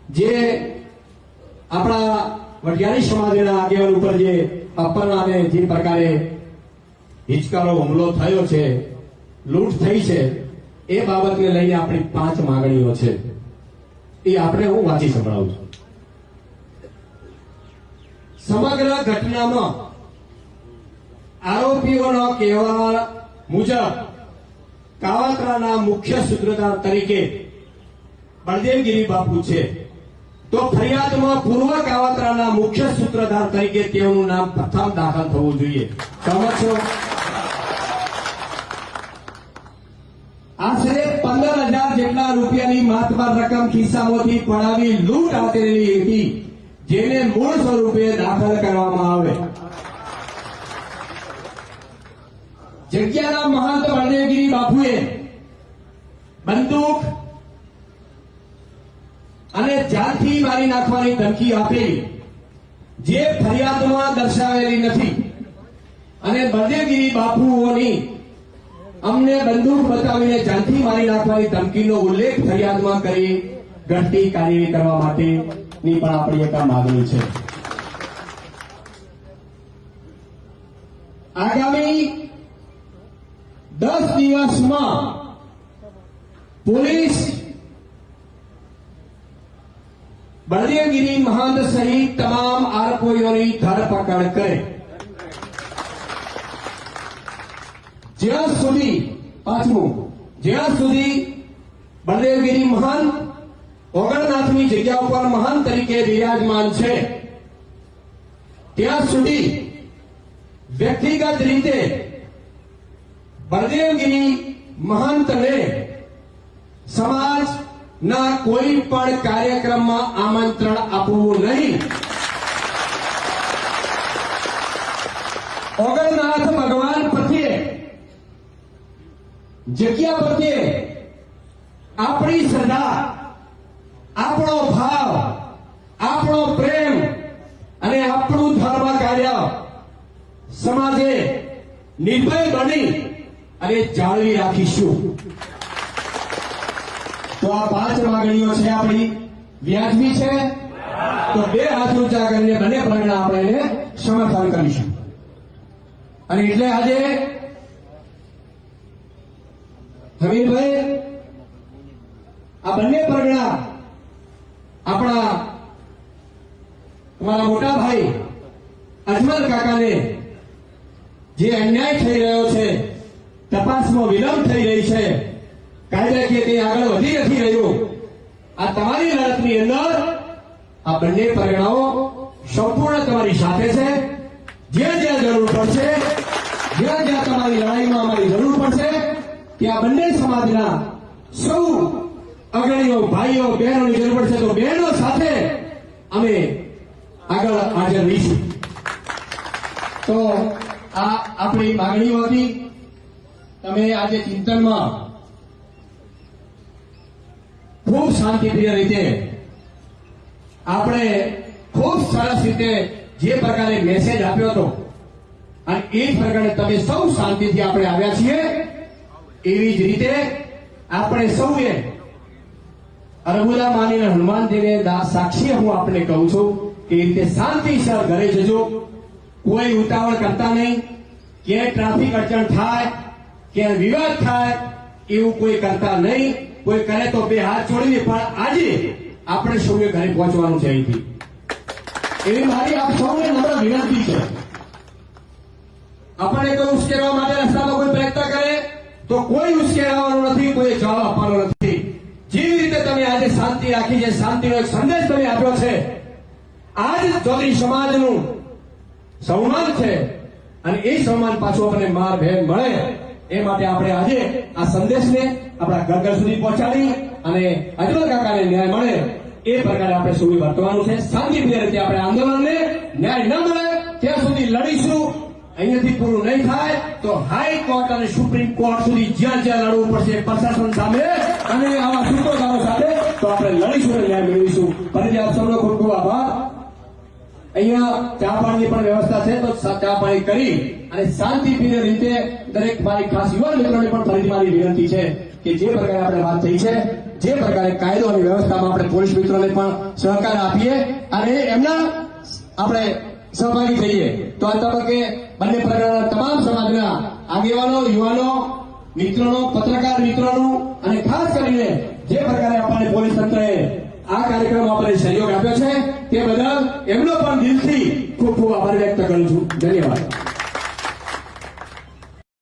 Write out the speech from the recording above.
જે આપણા વઢિયારી સમાજના આગેવાન ઉપર જે અપહરણ અને જે પ્રકારે હિચકારો હુમલો થયો છે, લૂંટ થઈ છે, એ બાબતને લઈને આપણી 5 માંગણીઓ છે. એ આપણે હું વાંચી સંભળાવું છું. સમગ્ર ઘટનામાં આરોપીઓનો કહેવા મુજબ કાવતરાના મુખ્ય સૂત્રધાર તરીકે બળદેવગીરી બાપુ છે, તો ફરિયાદમાં પૂર્વ કાવતરાના મુખ્ય સૂત્રધાર તરીકે તેઓનું નામ પ્રથમ દાખલ થવું જોઈએ. સમજ છો? આશરે 15,000 જેટલા રૂપિયાની માતબર રકમ ખિસ્સામાંથી પડાવી લૂંટ આચરેલી હતી, જેને મૂળ સ્વરૂપે દાખલ કરવામાં આવે. જગ્યાના મહંત બળદેવગીરી બાપુએ બંદૂક અને જાનથી મારી નાખવાની ધમકી આપેલી, જે ફરિયાદમાં દર્શાવેલી નથી. અને બળદેવગીરી બાપુઓની અમને બંદૂક બતાવીને જાનથી મારી નાખવાની ધમકીનો ઉલ્લેખ ફરિયાદમાં કરી ઘટતી કાર્યવાહી કરવા માટેની પણ આપણી એક માંગણી છે. આગામી 10 દિવસમાં પોલીસ બળદેવગીરી મહંત સહિત તમામ આરોપીઓની ધરપકડ કરે. જ્યાં સુધી બળદેવગીરી મહંત ઓગણનાથની જગ્યા ઉપર મહંત તરીકે બિરાજમાન છે, ત્યાં સુધી વ્યક્તિગત રીતે બળદેવગીરી મહંતને સમાજના કોઈ પણ કાર્યક્રમમાં આમંત્રણ આપવું નહીં. ઓગણનાથ ભગવાન પ્રત્યે, જગ્યા પ્રત્યે આપણી શ્રદ્ધા, આપણો ભાવ, આપણો પ્રેમ અને આપણું ધર્મ કાર્ય સમાજે નિર્ભય બની અને જાળવી રાખીશું. તો આ 5 માંગણીઓ છે આપણી, વ્યાજબી છે. તો 2 હાથ ઊંચા કરીને બંને પ્રગણા આપણે એને સમર્થન કરીશું. અને એટલે આજે હમીરભાઈ, આ બંને પ્રગણા આપણા તમારા મોટા ભાઈ અજમલ કાકાને જે અન્યાય થઈ રહ્યો છે, તપાસમાં વિલંબ થઈ રહી છે, કાયદાકીય તે આગળ વધી નથી રહ્યું, આ તમારી લડતની અંદર આ બંને પ્રગણાઓ સંપૂર્ણ તમારી સાથે છે. જ્યાં જ્યાં જરૂર પડશે, જ્યાં જ્યાં તમારી લડાઈમાં અમારી જરૂર પડશે, ત્યાં બંને સમાજના સૌ અગ્રણીઓ, ભાઈઓ, બહેનોની જરૂર પડશે તો બહેનો સાથે અમે આગળ હાજર રહીશું. તો આ આપણી માંગણીઓ હતી. તમે આજે ચિંતનમાં ખૂબ શાંતિપ્રિય રીતે, આપણે ખૂબ સરસ રીતે જે પ્રકારે મેસેજ આપ્યો હતો, અને એ જ પ્રકારે તમે સૌ શાંતિથી આપણે આવ્યા છીએ, એવી જ રીતે આપણે સૌએ અરબુલા માનીને હનુમાનજીને સાક્ષી હું આપને કહું છું કે એ રીતે શાંતિસર ઘરે જજો. કોઈ ઉતાવળ કરતા નહીં, ક્યાંય ટ્રાફિક અડચણ થાય, ક્યાંય વિવાદ થાય, એવું કોઈ કરતા નહીં. કોઈ કરે તો 2 હાથ જોડીને, પણ આજે આપણે સૌએ ઘરે પહોંચવાનું છે અહીંથી. એવી મારી આપ સૌને નમ્ર વિનંતી છે. આપણને કોઈ ઉશ્કેરવા માટે રસ્તામાં કોઈ પ્રયત્ન કરે તો કોઈ ઉશ્કેરવાનું નથી, કોઈ જવાબ આપવાનો નથી. જેવી રીતે તમે આજે શાંતિ રાખી છે, શાંતિનો એક સંદેશ તમે આપ્યો છે, આજ ચૌધરી સમાજનું સન્માન છે, અને એ સન્માન પાછું આપણને માર ભેર મળે એ માટે આપણે આજે આ સંદેશને આપણા ઘર ઘર સુધી પહોંચાડી અને અજમલ કાકાને ન્યાય મળે એ પ્રકારે આપણે સુધી વર્તવાનું છે. શાંતિપ્રિય રીતે આપણે આંદોલનને ન્યાય ન મળે ત્યાં સુધી લડીશું. અહીંયાથી પૂરું નહીં થાય તો હાઈકોર્ટ અને સુપ્રીમ કોર્ટ સુધી જ્યાં જ્યાં લડવું પડશે પ્રશાસન સામે અને આવા સૂત્રોધારો સાથે, તો આપણે લડીશું અને ન્યાય મેળવીશું. ફરીથી આપ સૌનો ખૂબ ખૂબ આભાર. અહીંયા ચા પાણીની પણ વ્યવસ્થા છે, તો ચા પાણી કરી અને શાંતિપ્રિય રીતે દરેક મારી ખાસ યુવાન મિત્રોને પણ ફરીથી મારી વિનંતી છે કે જે પ્રકારે આપણે વાત થઈ છે, જે પ્રકારે કાયદો અને વ્યવસ્થામાં આપણે પોલીસ મિત્રોને પણ સહકાર આપીએ અને એમના આપણે સહભાગી થઈએ. તો આ તબક્કે બંને પ્રકારના તમામ સમાજના આગેવાનો, યુવાનો, મિત્રોનો, પત્રકાર મિત્રોનો અને ખાસ કરીને જે પ્રકારે આપણને પોલીસ તંત્રએ આ કાર્યક્રમ આપણને સહયોગ આપ્યો છે તે બદલ એમનો પણ દિલથી ખૂબ ખૂબ આભાર વ્યક્ત કરું છું. ધન્યવાદ.